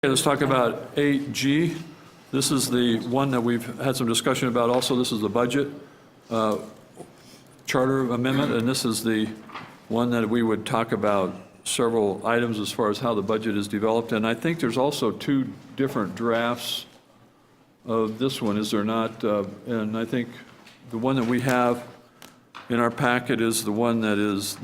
Let's talk about 8G. This is the one that we've had some discussion about also. This is the budget charter amendment, and this is the one that we would talk about several items as far as how the budget is developed. And I think there's also two different drafts of this one, is there not? And I think the one that we have in our packet is the one that was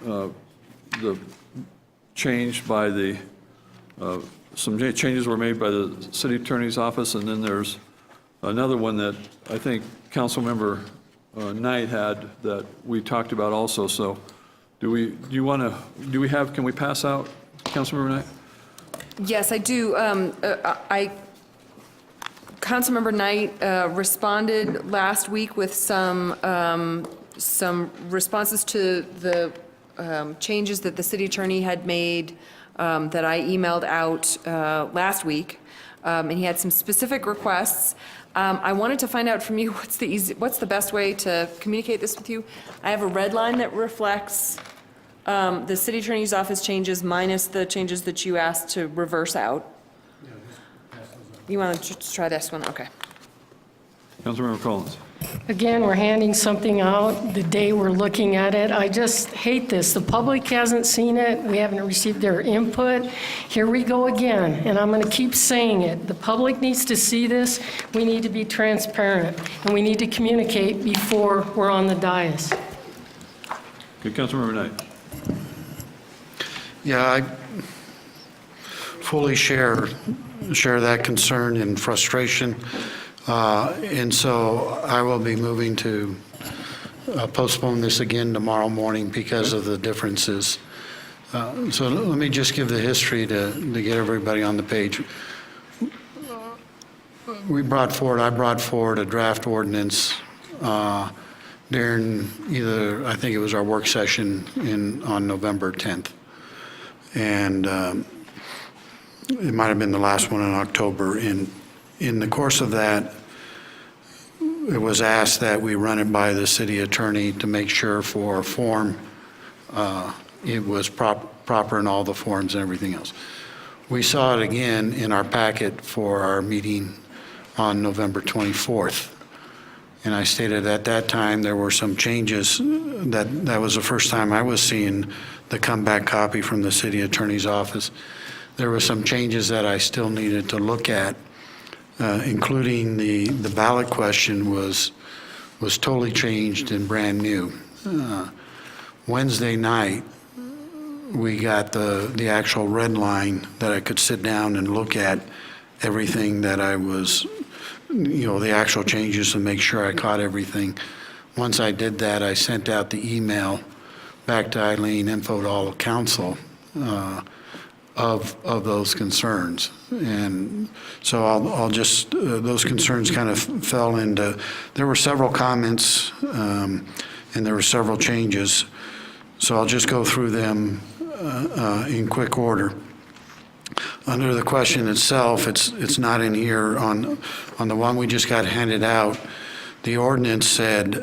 the changed by the, some changes were made by the city attorney's office, and then there's another one that I think Councilmember Knight had that we talked about also. So can we pass out, Councilmember Knight? Yes, I do. Councilmember Knight responded last week with some responses to the changes that the city attorney had made that I emailed out last week, and he had some specific requests. I wanted to find out from you what's the best way to communicate this with you. I have a red line that reflects the city attorney's office changes minus the changes that you asked to reverse out. Yeah, just pass those on. You want to just try this one? Okay. Councilmember Collins. Again, we're handing something out the day we're looking at it. I just hate this. The public hasn't seen it. We haven't received their input. Here we go again, and I'm going to keep saying it. The public needs to see this. We need to be transparent, and we need to communicate before we're on the dais. Okay, Councilmember Knight. Yeah, I fully share that concern and frustration. And so I will be moving to postpone this again tomorrow morning because of the differences. So let me just give the history to get everybody on the page. I brought forward a draft ordinance during I think it was our work session on November 10th. And it might have been the last one in October. In the course of that, it was asked that we run it by the city attorney to make sure for form it was proper in all the forms and everything else. We saw it again in our packet for our meeting on November 24th. And I stated at that time there were some changes. That was the first time I was seeing the comeback copy from the city attorney's office. There were some changes that I still needed to look at. Including the ballot question was totally changed and brand new. Wednesday night, we got the actual red line that I could sit down and look at everything that I was, the actual changes to make sure I caught everything. Once I did that, I sent out the email back to Eileen, info to all of council, of those concerns. And so I'll just, those concerns kind of fell into, there were several comments and there were several changes. So I'll just go through them in quick order. Under the question itself, it's not in here. On the one we just got handed out, the ordinance said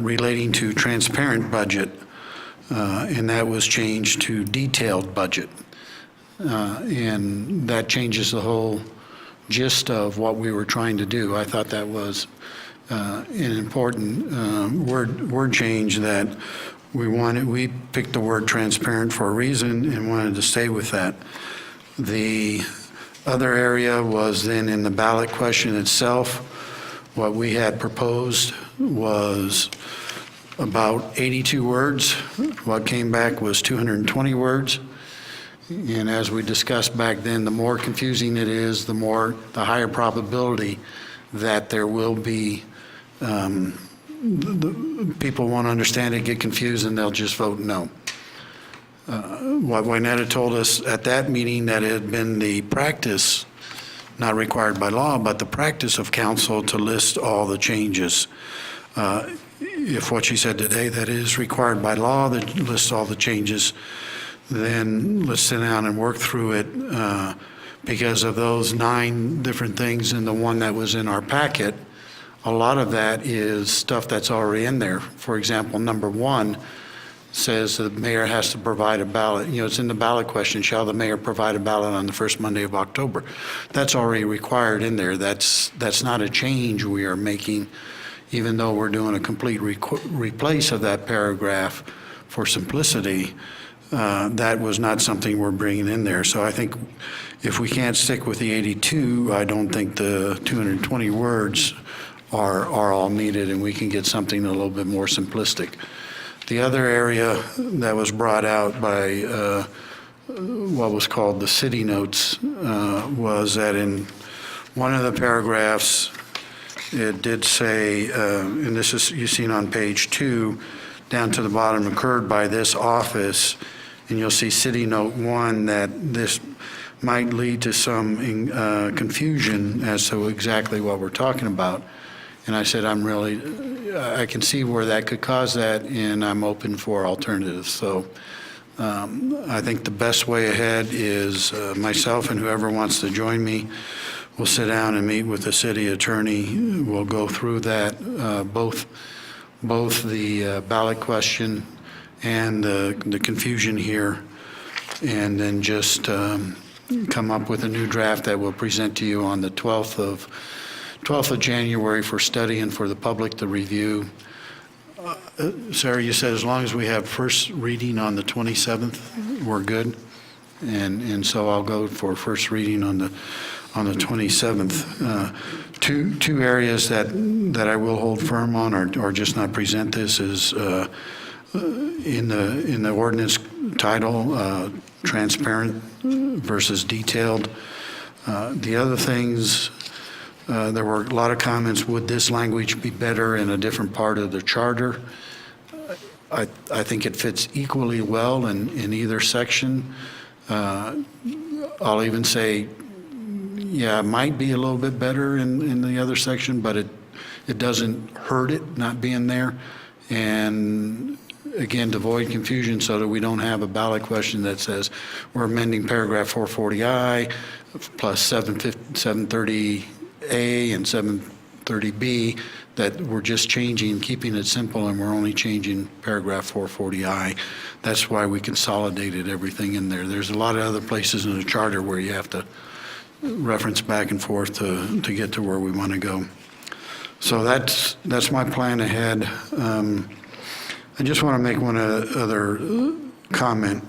relating to transparent budget, and that was changed to detailed budget. And that changes the whole gist of what we were trying to do. I thought that was an important word change that we picked the word transparent for a reason and wanted to stay with that. The other area was then in the ballot question itself. What we had proposed was about 82 words. What came back was 220 words. And as we discussed back then, the more confusing it is, the higher probability that there will be, people won't understand it, get confused, and they'll just vote no. What Wynetta told us at that meeting, that it had been the practice, not required by law, but the practice of council to list all the changes. If what she said today, that is required by law, that lists all the changes, then let's sit down and work through it because of those 9 different things and the one that was in our packet. A lot of that is stuff that's already in there. For example, number 1, says the mayor has to provide a ballot. You know, it's in the ballot question, shall the mayor provide a ballot on the first Monday of October? That's already required in there. That's not a change we are making, even though we're doing a complete replace of that paragraph for simplicity. That was not something we're bringing in there. So I think if we can't stick with the 82, I don't think the 220 words are all needed, and we can get something a little bit more simplistic. The other area that was brought out by what was called the city notes was that in one of the paragraphs, it did say, and this is you've seen on page 2, down to the bottom, occurred by this office, and you'll see city note 1 that this might lead to some confusion as to exactly what we're talking about. And I said, I can see where that could cause that, and I'm open for alternatives. So I think the best way ahead is myself and whoever wants to join me will sit down and meet with the city attorney. We'll go through that, both the ballot question and the confusion here, and then just come up with a new draft that we'll present to you on the 12th of January for study and for the public to review. Sarah, you said as long as we have first reading on the 27th, we're good? And so I'll go for first reading on the 27th. Two areas that I will hold firm on or just not present this is in the ordinance title, transparent versus detailed. The other things, there were a lot of comments, would this language be better in a different part of the charter? I think it fits equally well in either section. I'll even say, yeah, it might be a little bit better in the other section, but it doesn't hurt it not being there. And again, to avoid confusion so that we don't have a ballot question that says we're amending paragraph 440I plus 730A and 730B, that we're just keeping it simple, and we're only changing paragraph 440I. That's why we consolidated everything in there. There's a lot of other places in the charter where you have to reference back and forth to get to where we want to go. So that's my plan ahead. I just want to make one other comment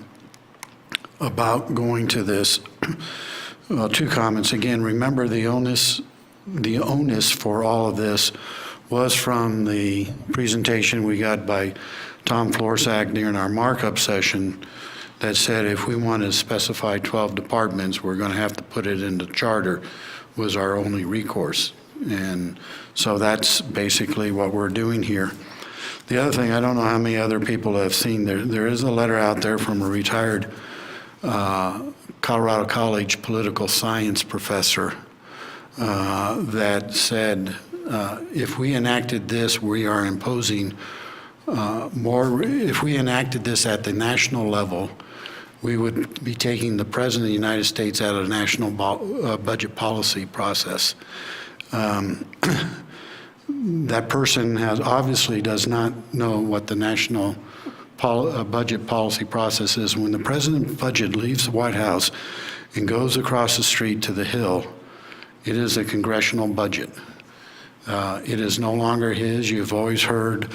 about going to this. Well, two comments. Again, remember the onus for all of this was from the presentation we got by Tom Florsack during our markup session that said if we want to specify 12 departments, we're going to have to put it in the charter, was our only recourse. And so that's basically what we're doing here. The other thing, I don't know how many other people have seen, there is a letter out there from a retired Colorado College political science professor that said, if we enacted this, we are imposing if we enacted this at the national level, we would be taking the President of the United States out of the national budget policy process. That person obviously does not know what the national budget policy process is. When the president's budget leaves the White House and goes across the street to the Hill, it is a congressional budget. It is no longer his. You've always heard,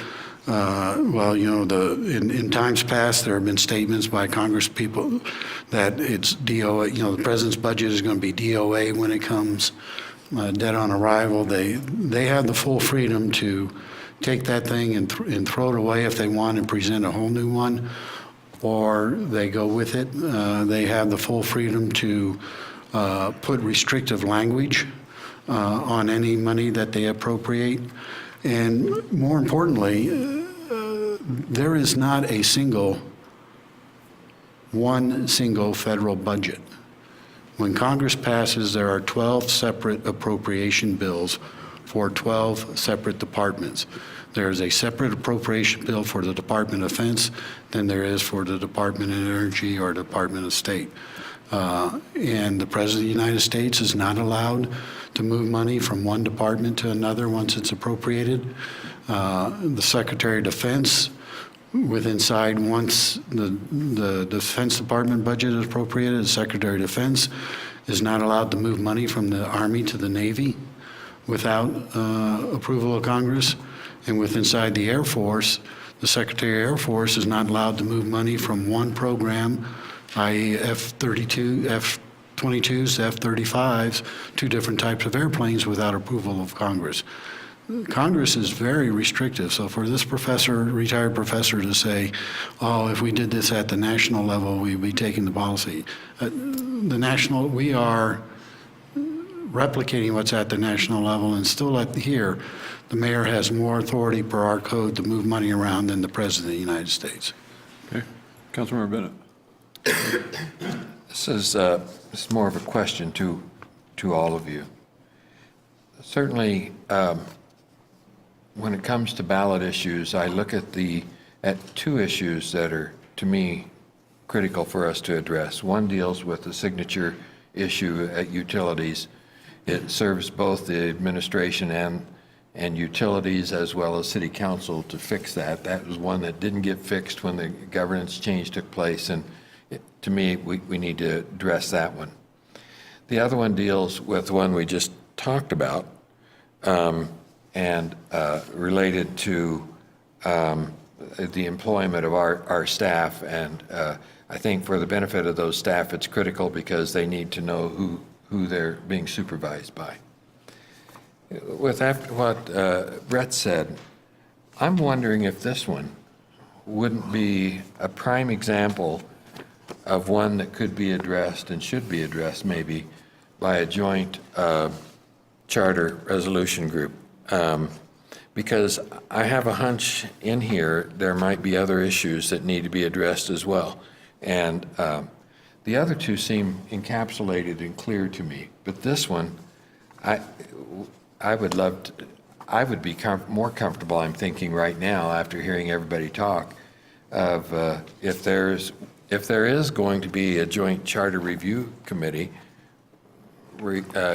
well, you know, in times past, there have been statements by Congress people that it's DOA, you know, the president's budget is going to be DOA when it comes dead on arrival. They have the full freedom to take that thing and throw it away if they want and present a whole new one, or they go with it. They have the full freedom to put restrictive language on any money that they appropriate. And more importantly, there is not one single federal budget. When Congress passes, there are 12 separate appropriation bills for 12 separate departments. There is a separate appropriation bill for the Department of Defense than there is for the Department of Energy or Department of State. And the President of the United States is not allowed to move money from one department to another once it's appropriated. The Secretary of Defense with inside, once the Defense Department budget is appropriated, the Secretary of Defense is not allowed to move money from the Army to the Navy without approval of Congress. And with inside the Air Force, the Secretary of Air Force is not allowed to move money from one program, i.e. F-22s, F-35s, two different types of airplanes without approval of Congress. Congress is very restrictive. So for this professor, retired professor, to say, oh, if we did this at the national level, we'd be taking the policy. We are replicating what's at the national level, and still here, the mayor has more authority per our code to move money around than the President of the United States. Okay. Councilmember Bennett. This is more of a question to all of you. Certainly, when it comes to ballot issues, I look at two issues that are, to me, critical for us to address. One deals with the signature issue at utilities. It serves both the administration and utilities as well as city council to fix that. That was one that didn't get fixed when the governance change took place, and to me, we need to address that one. The other one deals with one we just talked about, and related to the employment of our staff. And I think for the benefit of those staff, it's critical because they need to know who they're being supervised by. After what Brett said, I'm wondering if this one wouldn't be a prime example of one that could be addressed and should be addressed maybe by a joint charter resolution group. Because I have a hunch in here there might be other issues that need to be addressed as well. And the other two seem encapsulated and clear to me. But this one, I would be more comfortable, I'm thinking right now, after hearing everybody talk, of if there is going to be a joint charter review committee,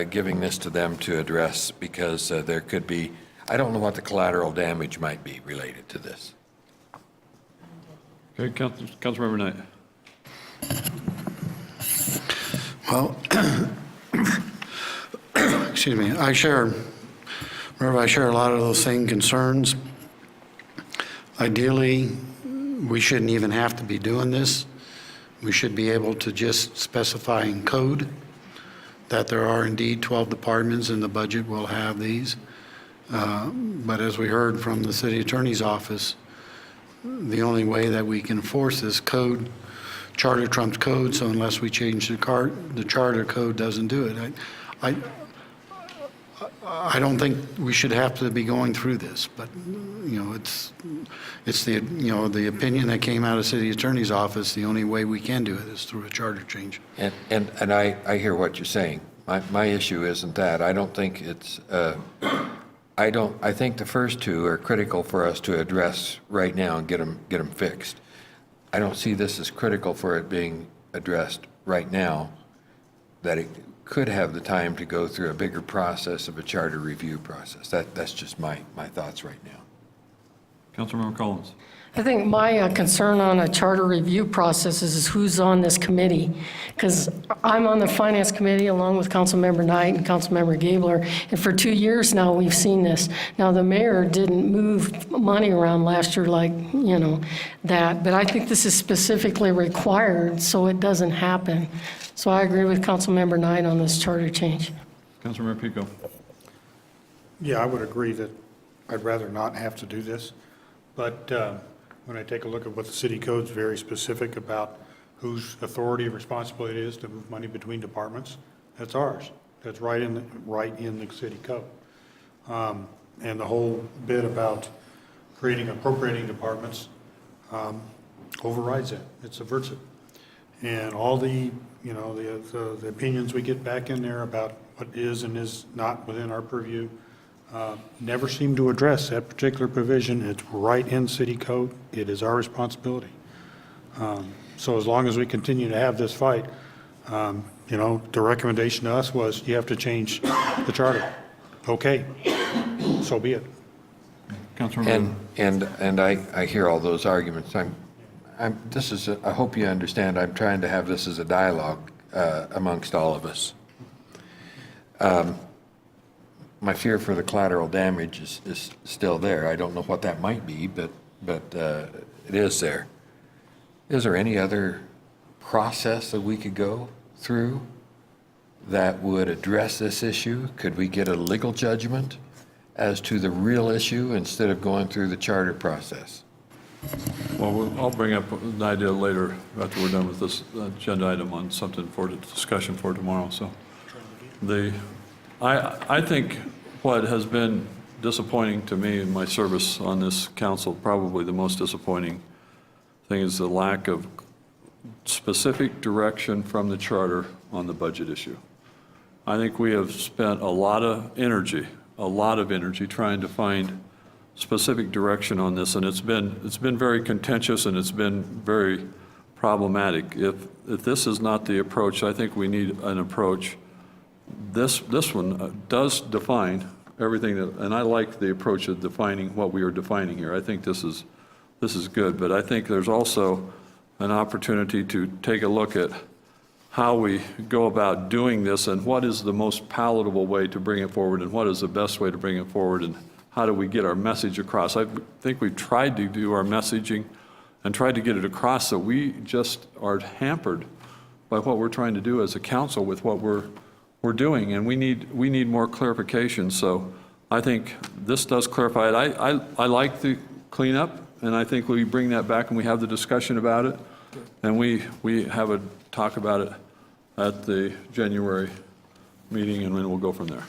giving this to them to address, because there could be, I don't know what the collateral damage might be related to this. Okay, Councilmember Knight. Well, excuse me, I share a lot of those same concerns. Ideally, we shouldn't even have to be doing this. We should be able to just specify in code that there are indeed 12 departments and the budget will have these. But as we heard from the city attorney's office, the only way that we can enforce this code, charter trumps code, so unless we change the charter, code doesn't do it. I don't think we should have to be going through this, but it's the opinion that came out of city attorney's office. The only way we can do it is through a charter change. And I hear what you're saying. My issue isn't that. I don't think it's. I think the first two are critical for us to address right now and get them fixed. I don't see this as critical for it being addressed right now, that it could have the time to go through a bigger process of a charter review process. That's just my thoughts right now. Councilmember Collins. I think my concern on a charter review process is who's on this committee, because I'm on the finance committee along with Councilmember Knight and Councilmember Gabler, and for 2 years now we've seen this. Now the mayor didn't move money around last year like, that, but I think this is specifically required so it doesn't happen. So I agree with Councilmember Knight on this charter change. Councilmember Pico. Yeah, I would agree that I'd rather not have to do this, but when I take a look at what the city code's very specific about whose authority and responsibility it is to move money between departments, that's ours. That's right in the city code. And the whole bit about creating appropriating departments overrides it. It subverts it. And all the opinions we get back in there about what is and is not within our purview never seem to address that particular provision. It's right in city code. It is our responsibility. So as long as we continue to have this fight, the recommendation to us was you have to change the charter. Okay, so be it. Councilmember. And I hear all those arguments. I hope you understand, I'm trying to have this as a dialogue amongst all of us. My fear for the collateral damage is still there. I don't know what that might be, but it is there. Is there any other process that we could go through that would address this issue? Could we get a legal judgment as to the real issue instead of going through the charter process? Well, I'll bring up an idea later after we're done with this agenda item on something for discussion for tomorrow. So I think what has been disappointing to me in my service on this council, probably the most disappointing thing, is the lack of specific direction from the charter on the budget issue. I think we have spent a lot of energy trying to find specific direction on this, and it's been very contentious and it's been very problematic. If this is not the approach, I think we need an approach. This one does define everything that, and I like the approach of defining what we are defining here. I think this is good, but I think there's also an opportunity to take a look at how we go about doing this and what is the most palatable way to bring it forward and what is the best way to bring it forward and how do we get our message across. I think we've tried to do our messaging and tried to get it across, so we just are hampered by what we're trying to do as a council with what we're doing, and we need more clarification. So I think this does clarify it. I like the cleanup, and I think we bring that back and we have the discussion about it, and we have a talk about it at the January meeting, and then we'll go from there.